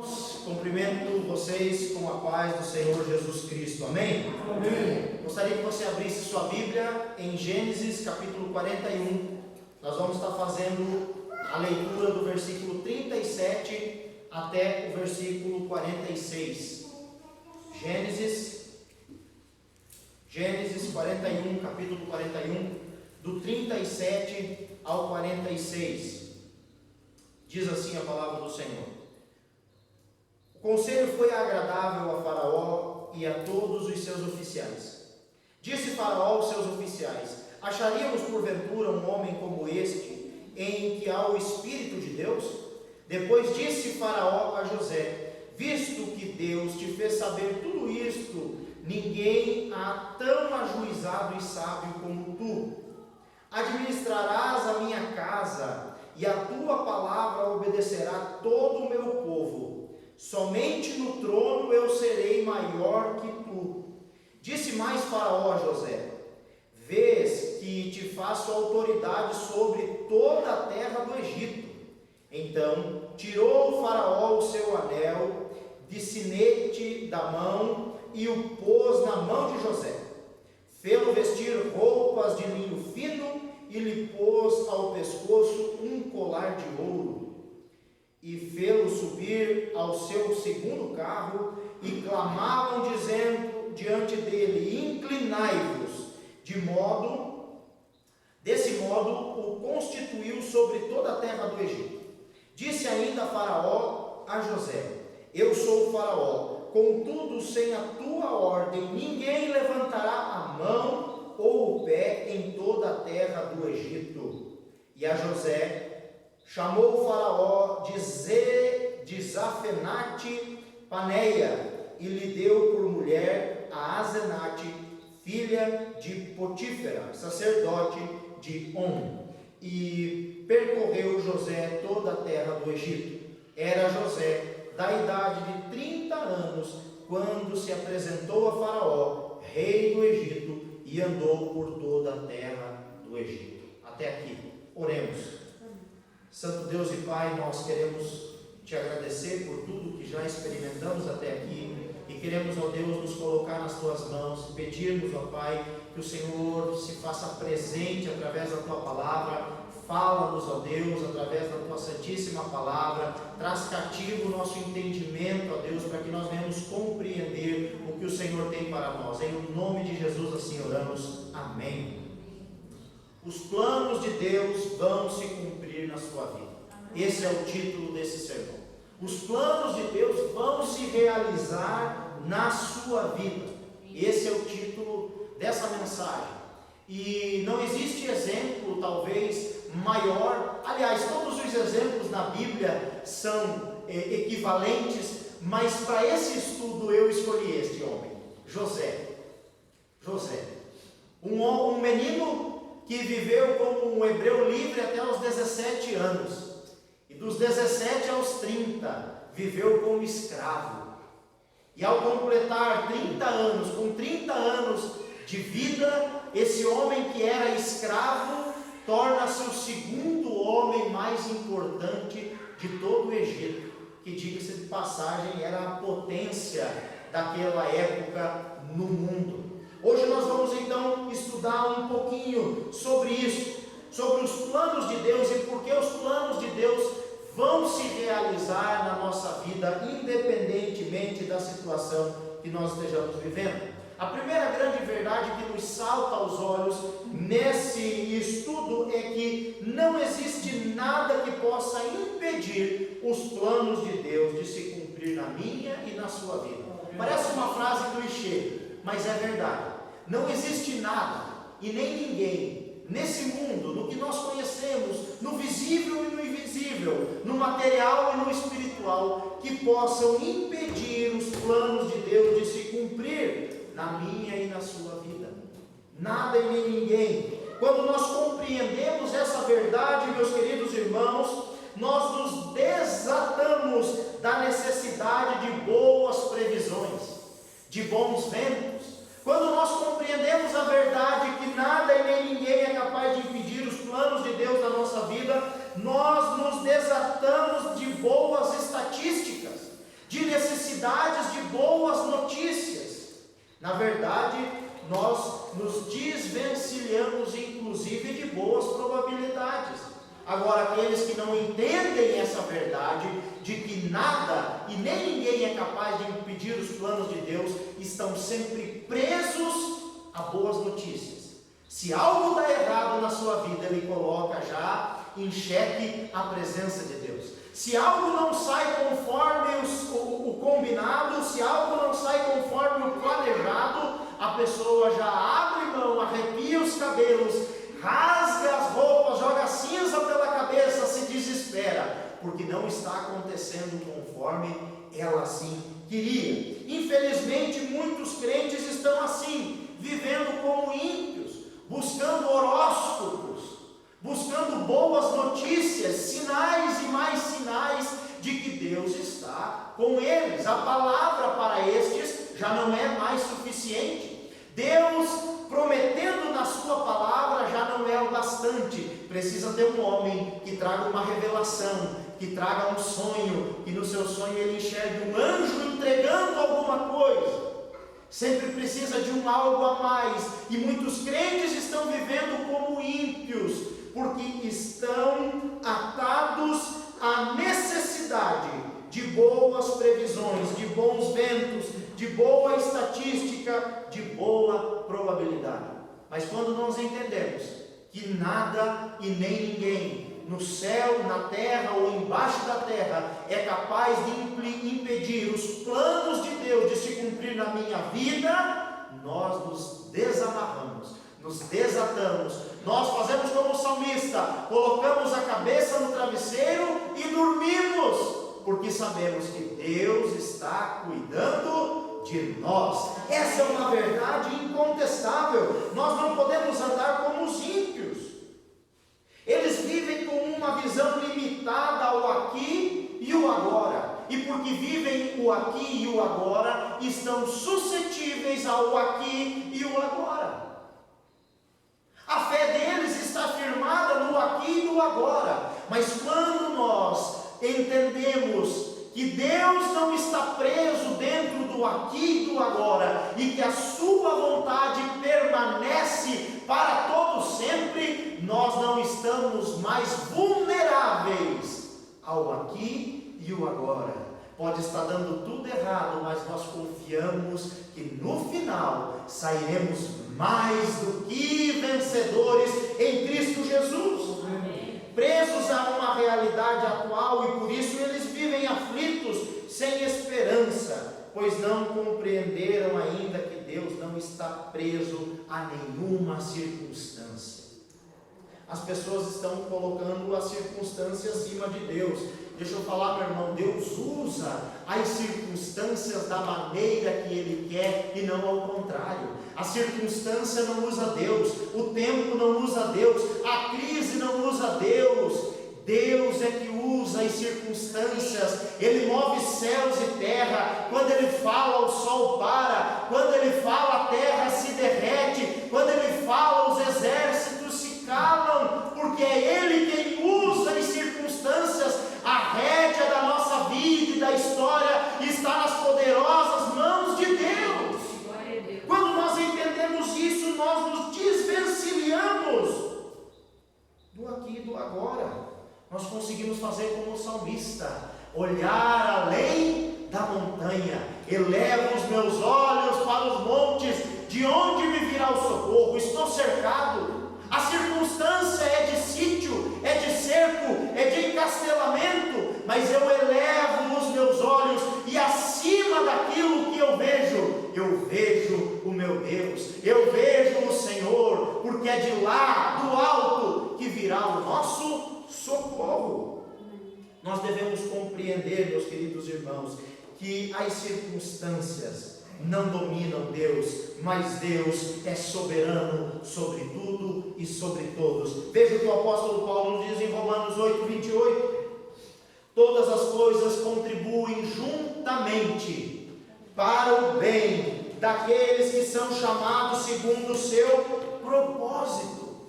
Irmãos, cumprimento vocês com a paz do Senhor Jesus Cristo, amém? Amém. Gostaria que você abrisse sua Bíblia em Gênesis capítulo 41. Nós vamos estar fazendo a leitura do versículo 37 até o versículo 46. Gênesis 41, capítulo 41, do 37 ao 46. Diz assim a palavra do Senhor: O conselho foi agradável a Faraó e a todos os seus oficiais. Disse Faraó aos seus oficiais: Acharíamos porventura um homem como este, em que há o Espírito de Deus? Depois disse Faraó a José: Visto que Deus te fez saber tudo isto, ninguém há tão ajuizado e sábio como tu. Administrarás a minha casa, e a tua palavra obedecerá todo o meu povo. Somente no trono eu serei maior que tu. Disse mais Faraó a José: Vês que te faço autoridade sobre toda a terra do Egito. Então tirou o Faraó o seu anel de sinete da mão e o pôs na mão de José. Fê-lo vestir roupas de linho fino e lhe pôs ao pescoço um colar de ouro. E fê-lo subir ao seu segundo carro, e clamavam dizendo diante dele: Inclinai-vos. Desse modo o constituiu sobre toda a terra do Egito. Disse ainda Faraó a José: Eu sou o Faraó, contudo sem a tua ordem ninguém levantará a mão ou o pé em toda a terra do Egito. E a José chamou o Faraó de Zafenate Paneia, e lhe deu por mulher a Asenate, filha de Potífera, sacerdote de On. E percorreu José toda a terra do Egito. Era José da idade de 30 anos, quando se apresentou a Faraó, rei do Egito, e andou por toda a terra do Egito. Até aqui, oremos. Santo Deus e Pai, nós queremos te agradecer por tudo que já experimentamos até aqui, e queremos, ó Deus, nos colocar nas tuas mãos, pedirmos, ó Pai, que o Senhor se faça presente através da tua palavra. Fala-nos, ó Deus, através da tua santíssima palavra, traz cativo o nosso entendimento, ó Deus, para que nós venhamos compreender o que o Senhor tem para nós. Em nome de Jesus assim oramos, amém. Os planos de Deus vão se cumprir na sua vida. Esse é o título desse sermão. Os planos de Deus vão se realizar na sua vida. Esse é o título dessa mensagem. E não existe exemplo, talvez, maior. Aliás, todos os exemplos na Bíblia são equivalentes, mas para esse estudo eu escolhi este homem, José. Um menino que viveu como um hebreu livre até os 17 anos, e dos 17 aos 30 viveu como escravo, e ao completar 30 anos, com 30 anos de vida, esse homem que era escravo torna-se o segundo homem mais importante de todo o Egito, que, diga-se de passagem, era a potência daquela época no mundo. Hoje nós vamos então estudar um pouquinho sobre isso, sobre os planos de Deus e por que os planos de Deus vão se realizar na nossa vida, independentemente da situação que nós estejamos vivendo. A primeira grande verdade que nos salta aos olhos nesse estudo é que não existe nada que possa impedir os planos de Deus de se cumprir na minha e na sua vida. Parece uma frase clichê, mas é verdade. Não existe nada e nem ninguém nesse mundo, no que nós conhecemos, no visível e no invisível, no material e no espiritual, que possam impedir os planos de Deus de se cumprir na minha e na sua vida. Nada e nem ninguém. Quando nós compreendemos essa verdade, meus queridos irmãos, nós nos desatamos da necessidade de boas previsões, de bons ventos. Quando nós compreendemos a verdade que nada e nem ninguém é capaz de impedir os planos de Deus na nossa vida, nós nos desatamos de boas estatísticas. Na verdade, nós nos desvencilhamos inclusive de boas probabilidades. Agora, aqueles que não entendem essa verdade, de que nada e nem ninguém é capaz de impedir os planos de Deus, estão sempre presos a boas notícias. Se algo dá errado na sua vida, ele coloca já em xeque a presença de Deus. Se algo não sai conforme o combinado, se algo não sai conforme o planejado, a pessoa já abre mão, arrepia os cabelos, rasga as roupas, joga cinza pela cabeça, se desespera, porque não está acontecendo conforme ela assim queria. Infelizmente, muitos crentes estão assim, vivendo como ímpios, buscando horóscopos, buscando boas notícias, sinais e mais sinais de que Deus está com eles. A palavra para estes já não é mais suficiente. Deus prometendo na sua palavra já não é o bastante. Precisa ter um homem que traga uma revelação, que traga um sonho, que no seu sonho ele enxergue um anjo entregando alguma coisa. Sempre precisa de um algo a mais. E muitos crentes estão vivendo como ímpios, porque estão atados à necessidade de boas previsões, de bons ventos, de boa estatística, de boa probabilidade. Mas quando nós entendemos que nada e nem ninguém no céu, na terra ou embaixo da terra é capaz de impedir os planos de Deus de se cumprir na minha vida, nós nos desamarramos, nos desatamos, nós fazemos como o salmista, colocamos a cabeça no travesseiro e dormimos, porque sabemos que Deus está cuidando de nós. Essa é uma verdade incontestável. Nós não podemos andar como os ímpios. Eles vivem com uma visão limitada ao aqui e o agora. E porque vivem o aqui e o agora, estão suscetíveis ao aqui e o agora. A fé deles está firmada no aqui e no agora. Mas quando nós entendemos que Deus não está preso dentro do aqui e do agora, e que a sua vontade permanece para todo sempre, nós não estamos mais vulneráveis ao aqui e o agora. Pode estar dando tudo errado, mas nós confiamos que no final sairemos mais do que vencedores em Cristo Jesus. Presos a uma realidade atual, e por isso eles vivem aflitos, sem esperança, pois não compreenderam ainda que Deus não está preso a nenhuma circunstância. As pessoas estão colocando a circunstância acima de Deus. Deixa eu falar, meu irmão, Deus usa as circunstâncias da maneira que Ele quer e não ao contrário. A circunstância não usa Deus, o tempo não usa Deus, a crise não usa Deus. Deus é que usa as circunstâncias. Ele move céus e terra. Quando Ele fala, o sol para. Quando Ele fala, a terra se derrete. Quando Ele fala, os exércitos se calam, porque é Ele quem usa as circunstâncias. A rédea da nossa vida e da história está nas poderosas mãos de Deus. Quando nós entendemos isso, nós nos desvencilhamos do aqui e do agora. Nós conseguimos fazer como o salmista, olhar além da montanha. Elevo os meus olhos para os montes, de onde me virá o socorro? Estou cercado. A circunstância é de sítio, é de cerco, é de encastelamento, mas eu elevo os meus olhos e acima daquilo que eu vejo o meu Deus, eu vejo o Senhor, porque é de lá, do alto, que virá o nosso socorro. Nós devemos compreender, meus queridos irmãos, que as circunstâncias não dominam Deus, mas Deus é soberano sobre tudo e sobre todos. Veja o que o apóstolo Paulo nos diz em Romanos 8:28. Todas as coisas contribuem juntamente para o bem daqueles que são chamados segundo o seu propósito.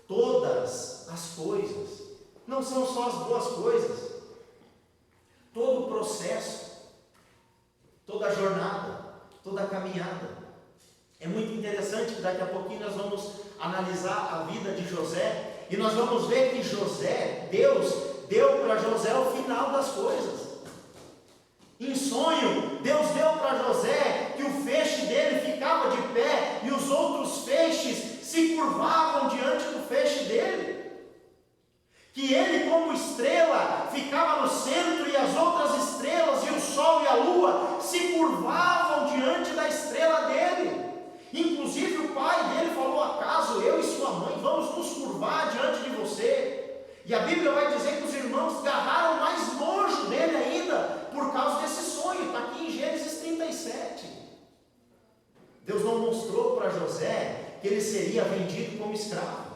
Todas as coisas, não são só as boas coisas, todo o processo, toda a jornada, toda a caminhada. É muito interessante que daqui a pouquinho nós vamos analisar a vida de José, e nós vamos ver que José, Deus deu para José o final das coisas. Em sonho, Deus deu para José que o feixe dele ficava de pé e os outros feixes se curvavam diante do feixe dele. Que ele, como estrela, ficava no centro e as outras estrelas, e o sol e a lua, se curvavam diante da estrela dele. Inclusive o pai dele falou: acaso eu e sua mãe vamos nos curvar diante de você? E a Bíblia vai dizer que os irmãos agarraram mais nojo dele ainda, por causa desse sonho. Está aqui em Gênesis 37. Deus não mostrou para José que ele seria vendido como escravo.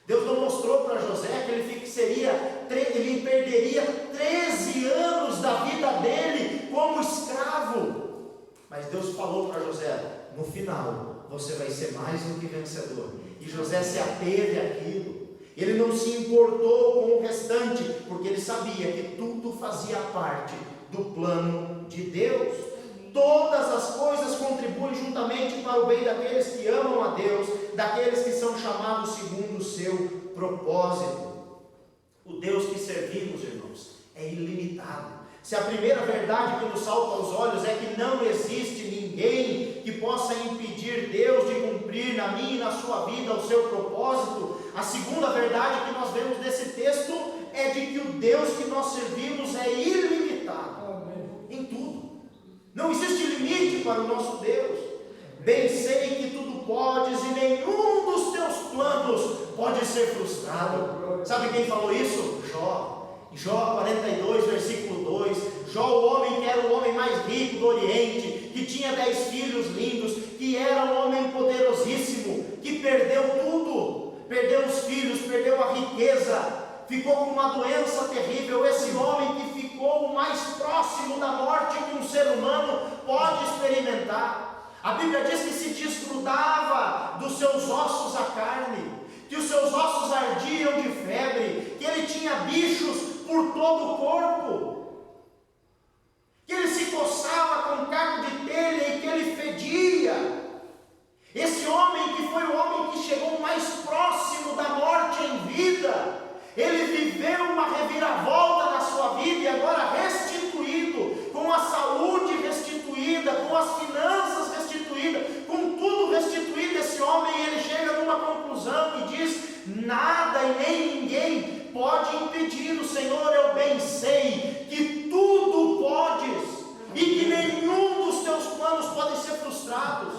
Deus não mostrou para José que ele perderia 13 anos da vida dele como escravo. Mas Deus falou para José: no final você vai ser mais do que vencedor. E José se ateve àquilo. Ele não se importou com o restante, porque ele sabia que tudo fazia parte do plano de Deus. Todas as coisas contribuem juntamente para o bem daqueles que amam a Deus, daqueles que são chamados segundo o seu propósito. O Deus que servimos, irmãos, é ilimitado. Se a primeira verdade que nos salta aos olhos é que não existe ninguém que possa impedir Deus de cumprir na minha e na sua vida o seu propósito, a segunda verdade que nós vemos nesse texto é de que o Deus que nós servimos é ilimitado em tudo. Não existe limite para o nosso Deus. Bem sei que tudo podes e nenhum dos teus planos pode ser frustrado. Sabe quem falou isso? Jó. Jó 42, versículo 2. Jó, o homem que era o homem mais rico do Oriente, que tinha 10 filhos lindos, que era um homem poderosíssimo, que perdeu tudo, perdeu os filhos, perdeu a riqueza, ficou com uma doença terrível. Esse homem que ficou o mais próximo da morte que um ser humano pode experimentar. A Bíblia diz que se desgrudava dos seus ossos a carne, que os seus ossos ardiam de febre, que ele tinha bichos por todo o corpo, que ele se coçava com caco de telha e que ele fedia. Esse homem que foi o homem que chegou mais próximo da morte em vida, ele viveu uma reviravolta na sua vida e agora restituído, com a saúde restituída, com as finanças restituídas, com tudo restituído, esse homem, ele chega numa conclusão e diz: nada e nem ninguém pode impedir o Senhor. Eu bem sei que tudo podes e que nenhum dos teus planos pode ser frustrados.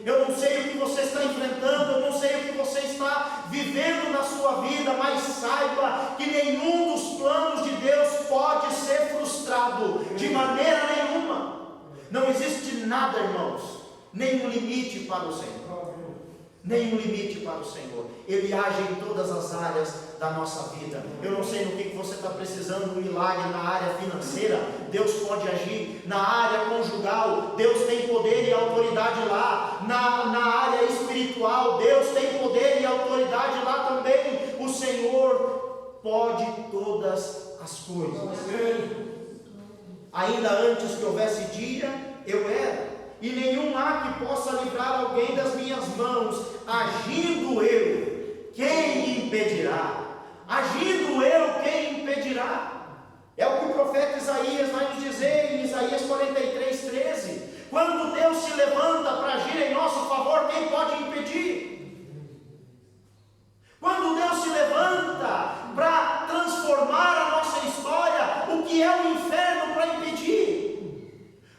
Eu não sei o que você está enfrentando, eu não sei o que você está vivendo na sua vida, mas saiba que nenhum dos planos de Deus pode ser frustrado, de maneira nenhuma. Não existe nada, irmãos, nenhum limite para o Senhor. Nenhum limite para o Senhor. Ele age em todas as áreas da nossa vida. Eu não sei no que você está precisando de um milagre na área financeira. Deus pode agir. Na área conjugal, Deus tem poder e autoridade lá. Na área espiritual, Deus tem poder e autoridade lá também. O Senhor pode todas as coisas. Ainda antes que houvesse dia, eu era. E nenhum há que possa livrar alguém das minhas mãos. Agindo eu, quem impedirá? Agindo eu, quem impedirá? É o que o profeta Isaías vai nos dizer em Isaías 43, 13. Quando Deus se levanta para agir em nosso favor, quem pode impedir? Quando Deus se levanta para transformar a nossa história, o que é o inferno para impedir?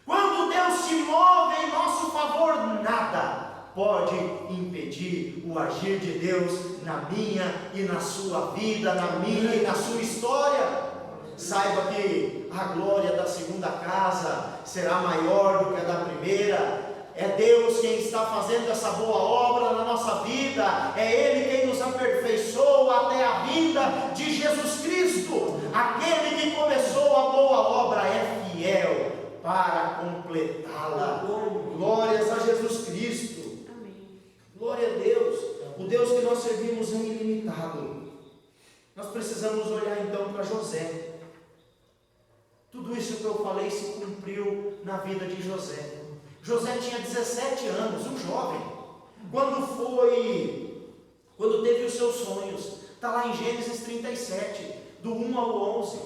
Quando Deus se move em nosso favor, nada pode impedir o agir de Deus na minha e na sua vida, na minha e na sua história. Saiba que a glória da segunda casa será maior do que a da primeira. É Deus quem está fazendo essa boa obra na nossa vida. É Ele quem nos aperfeiçoa até a vinda de Jesus Cristo. Aquele que começou a boa obra é fiel para completá-la. Glórias a Jesus Cristo. Amém. Glória a Deus. O Deus que nós servimos é ilimitado. Nós precisamos olhar então para José. Tudo isso que eu falei se cumpriu na vida de José. José tinha 17 anos, um jovem, quando teve os seus sonhos. Está lá em Gênesis 37, do 1 ao 11.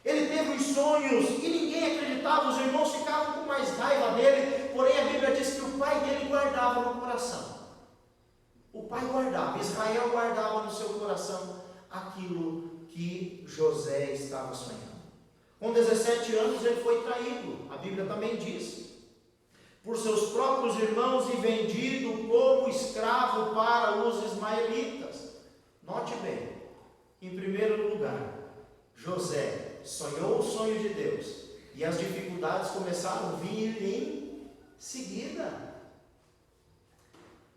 Ele teve os sonhos e ninguém acreditava, os irmãos ficavam com mais raiva dele, porém a Bíblia diz que o pai dele guardava no coração. O pai guardava, Israel guardava no seu coração aquilo que José estava sonhando. Com 17 anos ele foi traído, a Bíblia também diz, por seus próprios irmãos e vendido como escravo para os ismaelitas. Note bem, em primeiro lugar, José sonhou o sonho de Deus e as dificuldades começaram a vir em seguida.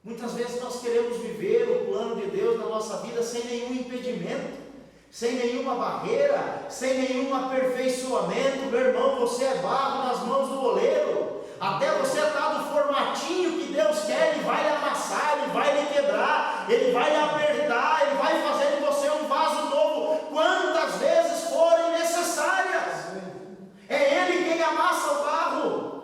Muitas vezes nós queremos viver o plano de Deus na nossa vida sem nenhum impedimento, sem nenhuma barreira, sem nenhum aperfeiçoamento. Meu irmão, você é barro nas mãos do oleiro. Até você estar no formatinho que Deus quer, Ele vai lhe amassar, Ele vai lhe quebrar, Ele vai lhe apertar, Ele vai fazer de você um vaso novo, quantas vezes forem necessárias. É Ele quem amassa o barro.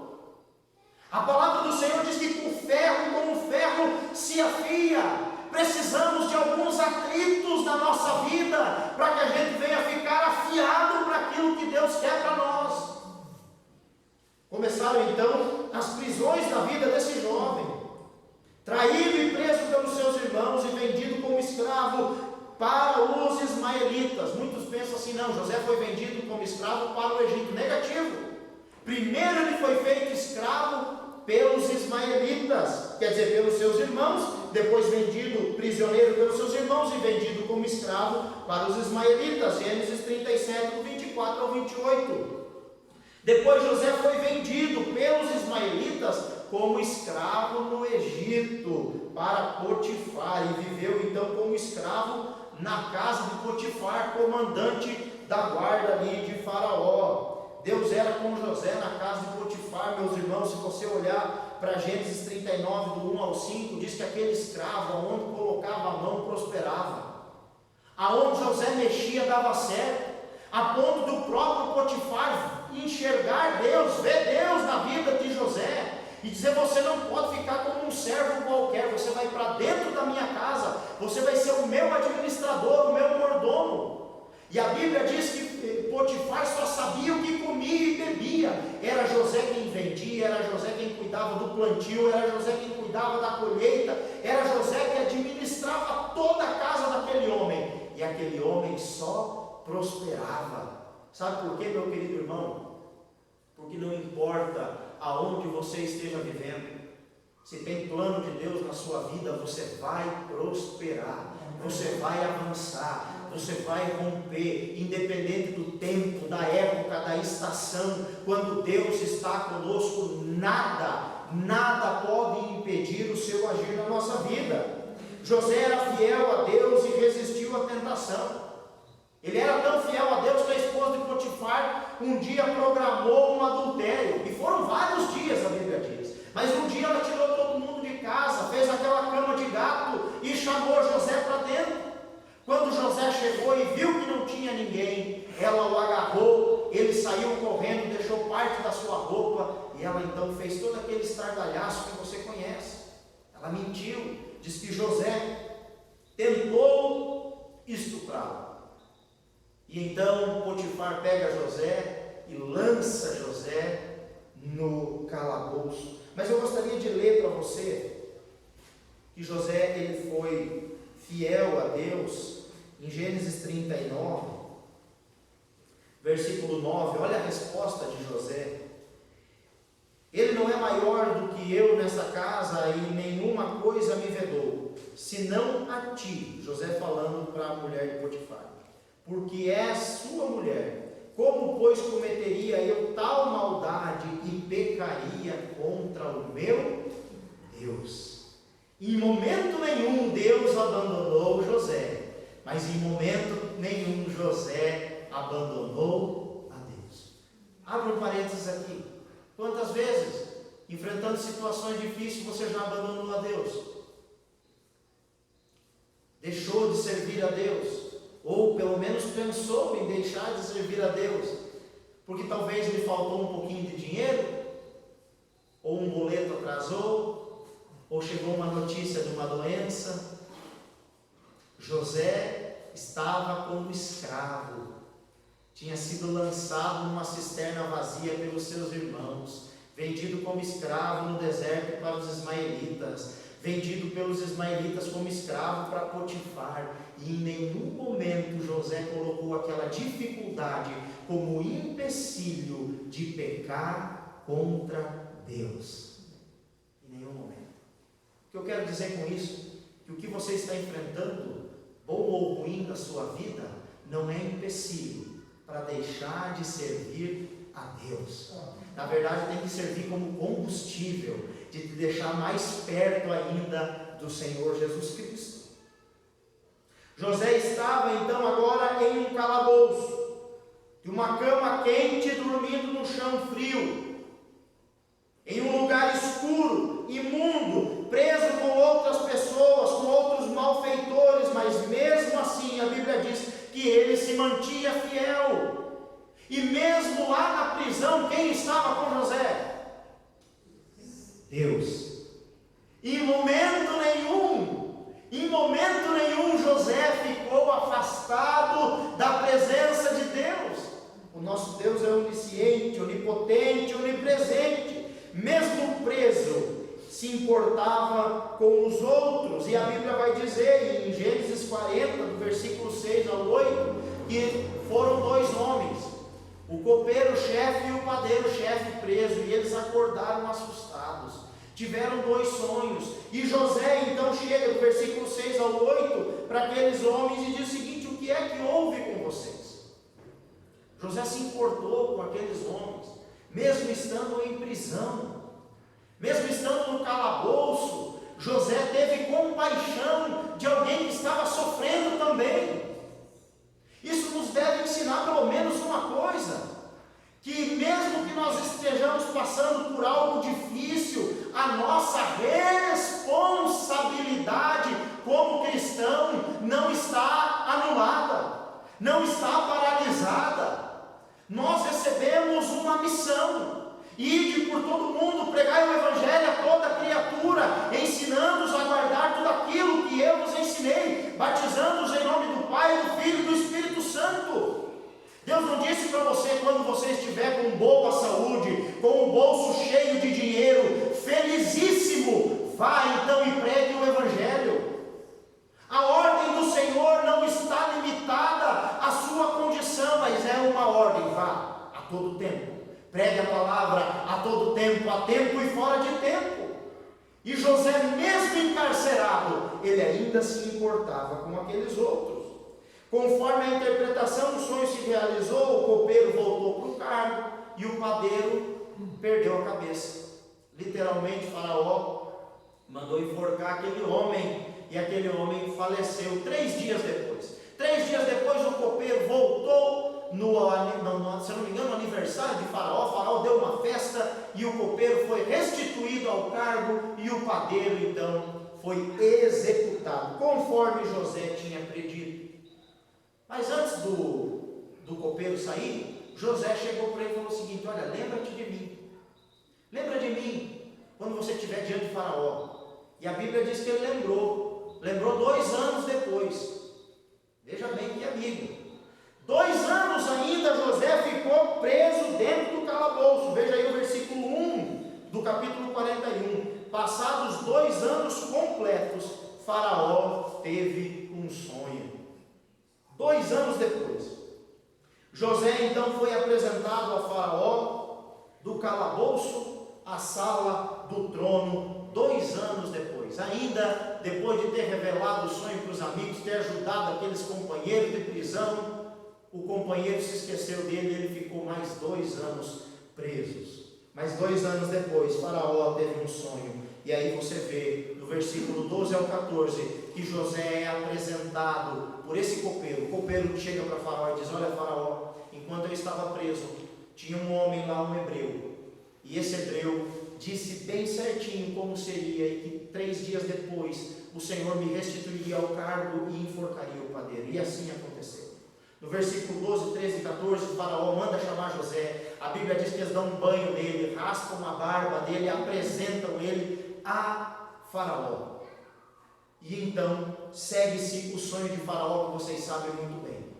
A palavra do Senhor diz que com o ferro se afia. Precisamos de alguns atritos na nossa vida, para que a gente venha ficar afiado para aquilo que Deus quer para nós. Começaram então as prisões na vida desse jovem, traído e preso pelos seus irmãos e vendido como escravo para os ismaelitas. Muitos pensam assim: não, José foi vendido como escravo para o Egito. Negativo. Primeiro ele foi feito escravo pelos ismaelitas, quer dizer, pelos seus irmãos, depois vendido prisioneiro pelos seus irmãos e vendido como escravo para os ismaelitas. Gênesis 37, do 24 ao 28. Depois José foi vendido pelos ismaelitas como escravo no Egito para Potifar, e viveu então como escravo na casa de Potifar, comandante da guarda ali de Faraó. Deus era com José na casa de Potifar, meus irmãos. Se você olhar para Gênesis 39, do 1 ao 5, diz que aquele escravo, aonde colocava a mão, prosperava. Aonde José mexia, dava certo, a ponto do próprio Potifar enxergar Deus, ver Deus na vida de José, e dizer: você não pode ficar como um servo qualquer, você vai para dentro da minha casa, você vai ser o meu administrador, o meu mordomo. E a Bíblia diz que Potifar só sabia o que comia e bebia. Era José quem vendia, era José quem cuidava do plantio, era José quem cuidava da colheita, era José que administrava toda a casa daquele homem, e aquele homem só prosperava. Sabe por quê, meu querido irmão? Porque não importa aonde você esteja vivendo, se tem plano de Deus na sua vida, você vai prosperar, você vai avançar, você vai romper, independente do tempo, da época, da estação. Quando Deus está conosco, nada pode impedir o seu agir na nossa vida. José era fiel a Deus e resistiu à tentação. Ele era tão fiel a Deus que a esposa de Potifar um dia programou um adultério, e foram vários dias, a Bíblia diz, mas um dia ela tirou todo mundo de casa, fez aquela cama de gato e chamou José para dentro. Quando José chegou e viu que não tinha ninguém, ela o agarrou, ele saiu correndo, deixou parte da sua roupa, e ela então fez todo aquele estardalhaço que você conhece. Ela mentiu, diz que José tentou estuprá-lo. E então Potifar pega José e lança José no calabouço. Mas eu gostaria de ler para você que José ele foi fiel a Deus. Em Gênesis 39, versículo 9, olha a resposta de José: ele não é maior do que eu nessa casa, e nenhuma coisa me vedou, senão a ti. José falando para a mulher de Potifar: porque és sua mulher. Como, pois, cometeria eu tal maldade e pecaria contra o meu Deus? Em momento nenhum Deus abandonou José, mas em momento nenhum José abandonou a Deus. Abre um parênteses aqui. Quantas vezes, enfrentando situações difíceis, você já abandonou a Deus? Deixou de servir a Deus? Ou pelo menos pensou em deixar de servir a Deus, porque talvez lhe faltou um pouquinho de dinheiro, ou chegou uma notícia de uma doença. José estava como escravo, tinha sido lançado numa cisterna vazia pelos seus irmãos, vendido como escravo no deserto para os ismaelitas, vendido pelos ismaelitas como escravo para Potifar, e em nenhum momento José colocou aquela dificuldade como empecilho de pecar contra Deus. Em nenhum momento. O que eu quero dizer com isso? Que o que você está enfrentando, bom ou ruim da sua vida, não é empecilho para deixar de servir a Deus. Na verdade, tem que servir como combustível de te deixar mais perto ainda do Senhor Jesus Cristo. José estava então agora em um calabouço, de uma cama quente, dormindo no chão frio, em um lugar escuro, imundo, preso com outras pessoas, com outros malfeitores, mas mesmo assim a Bíblia diz que ele se mantinha fiel. E mesmo lá na prisão, quem estava com José? Deus. Em momento nenhum José ficou afastado da presença de Deus. O nosso Deus é onisciente, onipotente, onipresente. Mesmo preso, se importava com os outros. E a Bíblia vai dizer em Gênesis 40, do versículo 6 ao 8, que foram dois homens, o copeiro-chefe e o padeiro-chefe preso, e eles acordaram assustados, tiveram dois sonhos, e José então chega do versículo 6 ao 8 para aqueles homens e diz o seguinte: o que é que houve com vocês? José se importou com aqueles homens, mesmo estando em prisão, mesmo estando no calabouço. José teve compaixão de alguém que estava sofrendo também. Isso nos deve ensinar pelo menos uma coisa: que mesmo que nós estejamos passando por algo difícil, a nossa responsabilidade como cristão não está anulada, não está paralisada. Nós recebemos uma missão: ide por todo mundo, pregai o Evangelho a toda criatura, ensinando-os a guardar tudo aquilo que eu vos ensinei, batizando-os em nome do Pai, do Filho e do Espírito Santo. Deus não disse para você, quando você estiver com boa saúde, com o bolso cheio de dinheiro, felizíssimo, vá então e pregue o Evangelho. A ordem do Senhor não está limitada à sua condição, mas é uma ordem: vá a todo tempo, pregue a palavra a todo tempo, a tempo e fora de tempo. E José, mesmo encarcerado, ele ainda se importava com aqueles outros. Conforme a interpretação, o sonho se realizou, o copeiro voltou para o cargo e o padeiro perdeu a cabeça. Literalmente, Faraó mandou enforcar aquele homem, e aquele homem faleceu 3 dias depois. 3 dias depois, o copeiro voltou se não me engano, no aniversário de Faraó. Faraó deu uma festa e o copeiro foi restituído ao cargo, e o padeiro então foi executado, conforme José tinha predito. Mas antes do copeiro sair, José chegou para ele e falou o seguinte: olha, lembra-te de mim. Lembra de mim quando você estiver diante de Faraó. E a Bíblia diz que ele lembrou 2 anos depois. Veja bem que amigo. 2 anos ainda José ficou preso dentro do calabouço. Veja aí o versículo 1 do capítulo 41. Passados 2 anos completos, Faraó teve um sonho. 2 anos depois, José então foi apresentado a Faraó, do calabouço à sala do trono. 2 anos depois, ainda depois de ter revelado o sonho para os amigos, ter ajudado aqueles companheiros de prisão, o companheiro se esqueceu dele e ele ficou mais 2 anos presos. Mas 2 anos depois, Faraó teve um sonho. E aí você vê, do versículo 12 ao 14, que José é apresentado por esse copeiro. O copeiro chega para Faraó e diz: olha, Faraó, enquanto eu estava preso, tinha um homem lá, um hebreu. E esse hebreu disse bem certinho como seria, e que 3 dias depois o Senhor me restituiria ao cargo e enforcaria o padeiro. E assim aconteceu. No versículo 12, 13 e 14, o Faraó manda chamar José. A Bíblia diz que eles dão um banho nele, raspam a barba dele, apresentam ele a Faraó. E então segue-se o sonho de Faraó, que vocês sabem muito bem.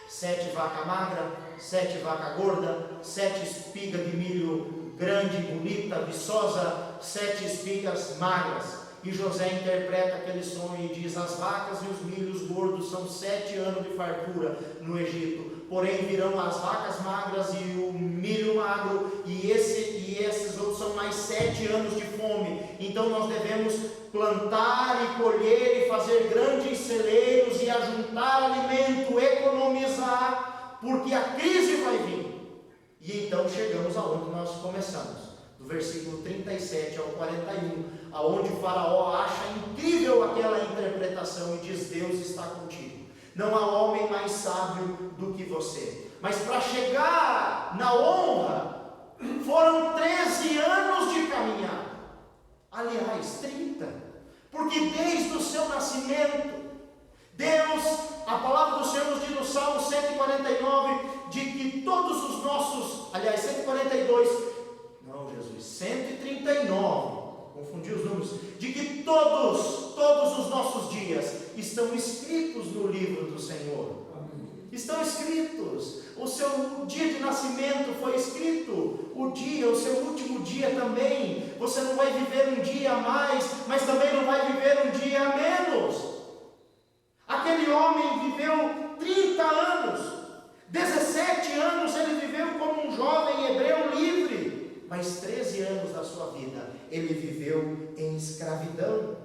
7 vacas magras, 7 vacas gordas, 7 espigas de milho grande, bonita, viçosa, 7 espigas magras. E José interpreta aquele sonho e diz: as vacas e os milhos gordos são 7 anos de fartura no Egito, porém virão as vacas magras e o milho magro, e esses outros são mais 7 anos de fome. Então nós devemos plantar e colher e fazer grandes celeiros e ajuntar alimento, economizar, porque a crise vai vir. E então chegamos aonde nós começamos, do versículo 37 ao 41, aonde o Faraó acha incrível aquela interpretação e diz: Deus está contigo, não há homem mais sábio do que você. Mas para chegar na honra foram 13 anos de caminhada, aliás 30, porque desde o seu nascimento Deus, a palavra do Senhor nos diz no Salmo 149, de que todos os nossos, aliás 142, não Jesus, 139, confundi os números, de que todos os nossos dias estão escritos no livro do Senhor. Amém. Estão escritos. O seu dia de nascimento foi escrito, o seu último dia também. Você não vai viver um dia a mais, mas também não vai viver um dia a menos. Aquele homem viveu 30 anos, 17 anos ele viveu como um jovem hebreu livre, mas 13 anos da sua vida ele viveu em escravidão,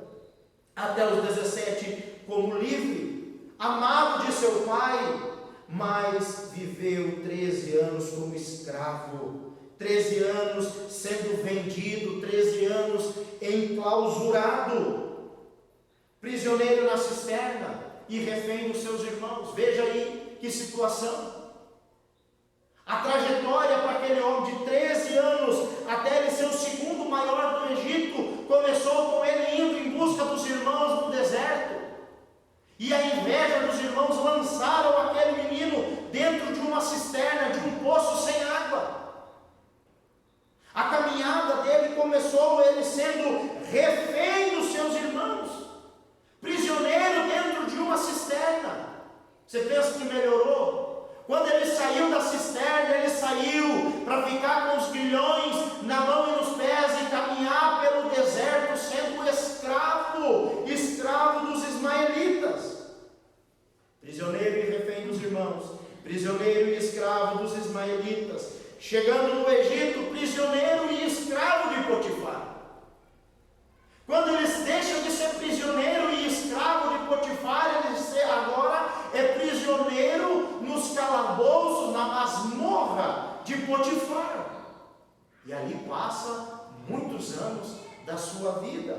até os 17 como livre, amado de seu pai, mas viveu 13 anos como escravo, 13 anos sendo vendido, 13 anos enclausurado, prisioneiro na cisterna e refém dos seus irmãos. Veja aí que situação. A trajetória para aquele homem de 13 anos até ele ser o segundo maior do Egito começou com ele indo em busca dos irmãos no deserto, e a inveja dos irmãos lançaram aquele menino dentro de uma cisterna, de um poço sem água. A caminhada dele começou ele sendo refém dos seus irmãos, prisioneiro dentro de uma cisterna. Você pensa que melhorou? Quando ele saiu da cisterna, ele saiu para ficar com os grilhões na mão e nos pés e caminhar pelo deserto sendo escravo dos ismaelitas. Prisioneiro e refém dos irmãos, prisioneiro e escravo dos ismaelitas. Chegando no Egito, prisioneiro e escravo de Potifar. Quando eles deixam de ser prisioneiro e escravo de Potifar, eles agora é prisioneiro nos calabouços, na masmorra de Potifar. E ali passa muitos anos da sua vida.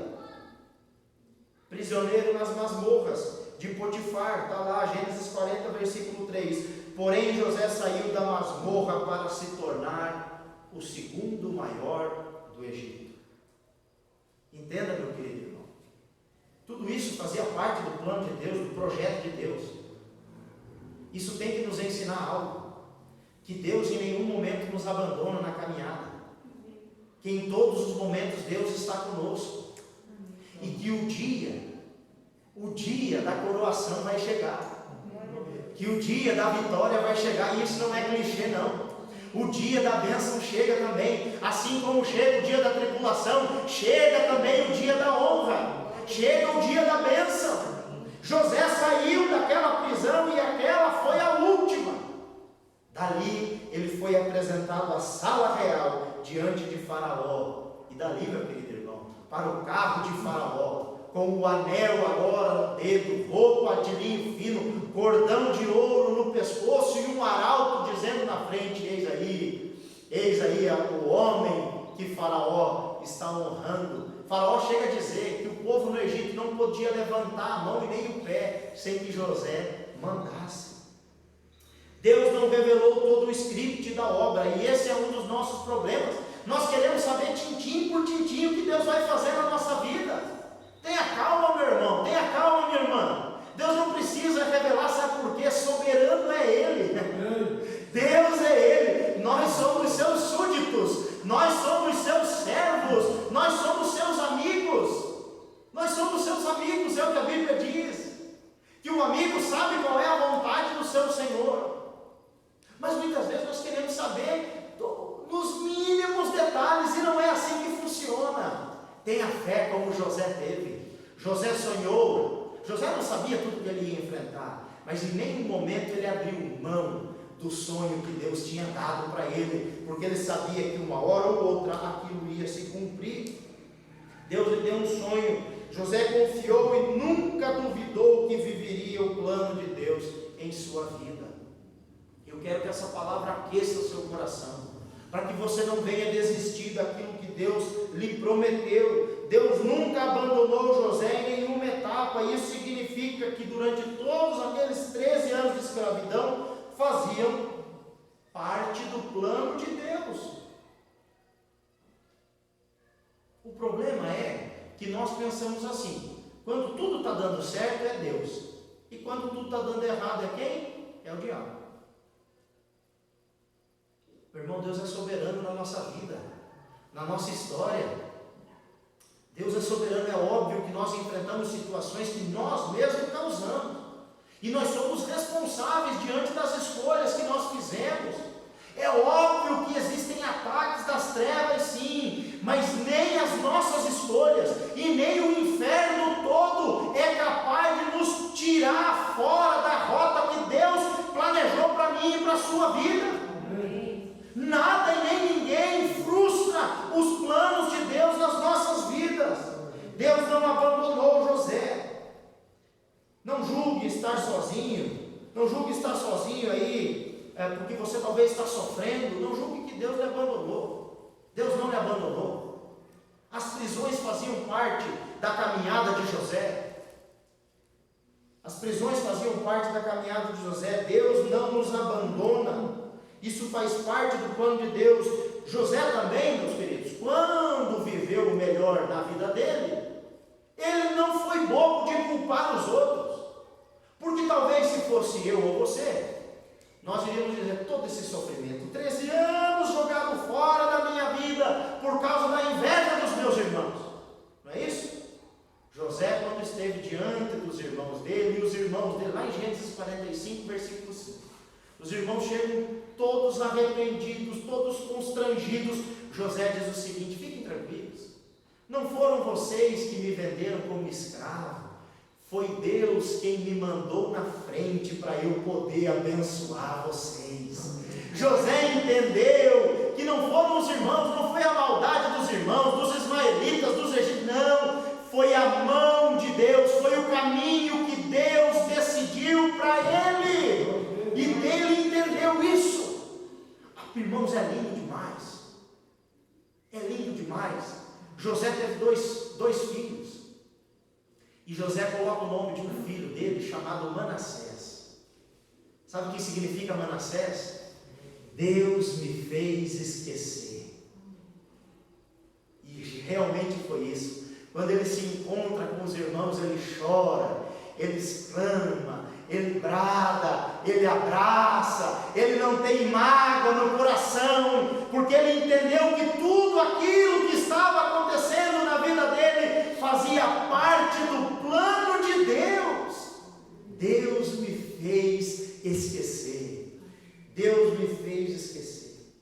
Prisioneiro nas masmorras de Potifar, está lá, Gênesis 40, versículo 3. Porém José saiu da masmorra para se tornar o segundo maior do Egito. Entenda, meu querido irmão, tudo isso fazia parte do plano de Deus, do projeto de Deus. Isso tem que nos ensinar algo, que Deus em nenhum momento nos abandona na caminhada, que em todos os momentos Deus está conosco, e que o dia da coroação vai chegar, que o dia da vitória vai chegar, e isso não é clichê não. O dia da bênção chega também, assim como chega o dia da tribulação, chega também o dia da honra, chega o dia da bênção. José saiu daquela prisão e aquela foi a última. Dali ele foi apresentado à sala real diante de Faraó, e dali, meu querido irmão, para o carro de Faraó, com o anel agora no dedo, roupa de linho fino, cordão de ouro no pescoço e um arauto dizendo na frente: eis aí o homem que Faraó está honrando. Faraó chega a dizer que o povo no Egito não podia levantar a mão e nem o pé sem que José mandasse. Deus não revelou todo o script da obra, e esse é um dos nossos problemas. Nós queremos saber tintim por tintim o que Deus vai fazer na nossa vida. Tenha calma, meu irmão, tenha calma, minha irmã. Deus não precisa revelar, sabe por quê? Soberano é Ele. Deus é Ele. Nós somos seus súditos, nós somos seus servos, nós somos seus amigos. Tenha fé como José teve. José sonhou. José não sabia tudo que ele ia enfrentar, mas em nenhum momento ele abriu mão do sonho que Deus tinha dado para ele, porque ele sabia que uma hora ou outra aquilo ia se cumprir. Deus lhe deu um sonho. José confiou e nunca duvidou que viveria o plano de Deus em sua vida. Eu quero que essa palavra aqueça o seu coração, para que você não venha desistir daquilo que Deus lhe prometeu. Deus nunca abandonou José em nenhuma etapa. Isso significa que durante todos aqueles 13 anos de escravidão faziam parte do plano de Deus. O problema é que nós pensamos assim: quando tudo está dando certo é Deus, e quando tudo está dando errado é quem? É o diabo. Meu irmão, Deus é soberano na nossa vida, na nossa história. Deus é soberano. É óbvio que nós enfrentamos situações que nós mesmos causamos, e nós somos responsáveis diante das escolhas que nós fizemos. É óbvio que existem ataques das trevas, sim, mas nem as nossas escolhas e nem o inferno todo é capaz de nos tirar fora da rota que Deus planejou para mim e para a sua vida. Nada e nem ninguém frustra os planos de Deus nas nossas vidas. Deus não abandonou José. Não julgue estar sozinho. Não julgue estar sozinho aí, porque você talvez está sofrendo. Não julgue que Deus lhe abandonou. Deus não lhe abandonou. As prisões faziam parte da caminhada de José. As prisões faziam parte da caminhada de José. Deus não nos abandona. Isso faz parte do plano de Deus. José também, meus queridos, quando viveu o melhor na vida dele, ele não foi bobo de culpar os outros, porque talvez se fosse eu ou você, nós iríamos dizer: todo esse sofrimento, 13 anos jogado fora da minha vida por causa da inveja dos meus irmãos, não é isso? José, quando esteve diante dos irmãos dele, e os irmãos dele, lá em Gênesis 45, versículo 5, os irmãos chegam todos arrependidos, todos constrangidos. José diz o seguinte: fiquem tranquilos, não foram vocês que me venderam como escravo, foi Deus quem me mandou na frente para eu poder abençoar vocês. José entendeu que não foram os irmãos, não foi a maldade dos irmãos, dos ismaelitas, dos egípcios, não, foi a mão de Deus, foi o caminho que Deus decidiu para ele. E ele entendeu isso. Irmãos, é lindo demais. É lindo demais. José teve dois filhos. E José coloca o nome de um filho dele chamado Manassés. Sabe o que significa Manassés? Deus me fez esquecer. E realmente foi isso. Quando ele se encontra com os irmãos, ele chora, ele exclama, ele brada, ele abraça, ele não tem mágoa no coração, porque ele entendeu que tudo aquilo que estava acontecendo na vida dele fazia parte do plano de Deus. Deus me fez esquecer. Deus me fez esquecer.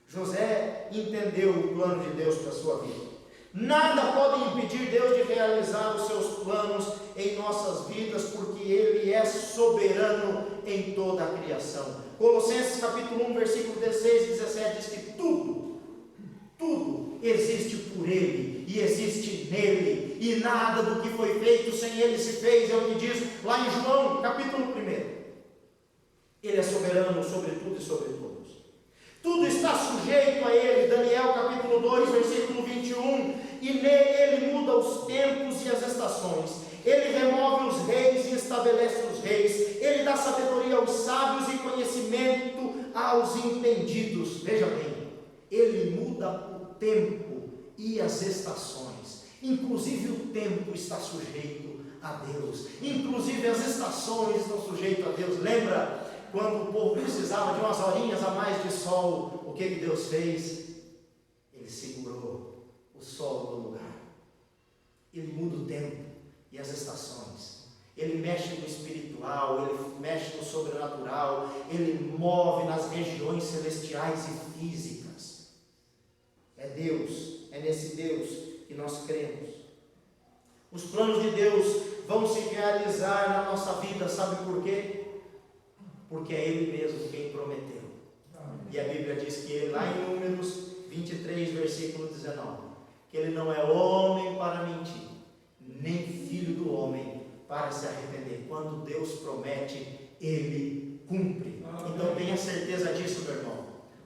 José entendeu o plano de Deus para a sua vida. Nada pode impedir Deus de realizar os seus planos em nossas vidas, porque Ele é soberano em toda a criação. Colossenses capítulo 1, versículo 16 e 17 diz que tudo existe por Ele e existe nele, e nada do que foi feito sem Ele se fez. É o que diz lá em João capítulo 1. Ele é soberano sobre tudo e sobre todos. Tudo está sujeito a Ele. Daniel capítulo 2, versículo 21. E nele Ele muda os tempos e as estações. Ele remove os reis e estabelece os reis. Ele dá sabedoria aos sábios e conhecimento aos entendidos. Veja bem, Ele muda o tempo e as estações. Inclusive o tempo está sujeito a Deus. Inclusive as estações estão sujeitas a Deus. Lembra quando o povo precisava de umas horinhas a mais de sol, o que Deus fez? Ele segurou o sol no lugar. Ele muda o tempo e as estações. Ele mexe no espiritual, ele mexe no sobrenatural, ele move nas regiões celestiais e físicas. É Deus, é nesse Deus que nós cremos. Os planos de Deus vão se realizar na nossa vida, sabe por quê? Porque é Ele mesmo quem prometeu. E a Bíblia diz que lá em Números 23, versículo 19, que Ele não é homem para mentir, nem filho do homem para se arrepender. Quando Deus promete, Ele cumpre. Então tenha certeza disso, meu irmão.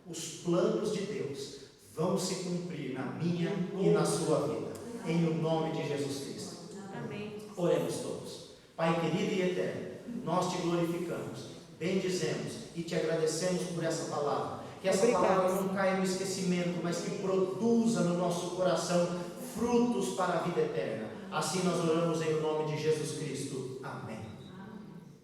Os planos de Deus vão se cumprir na minha e na sua vida, em o nome de Jesus Cristo. Amém. Oremos todos. Pai querido e eterno, nós te glorificamos, bendizemos e te agradecemos por essa palavra. Que essa palavra não caia no esquecimento, mas que produza no nosso coração frutos para a vida eterna. Assim nós oramos em nome de Jesus.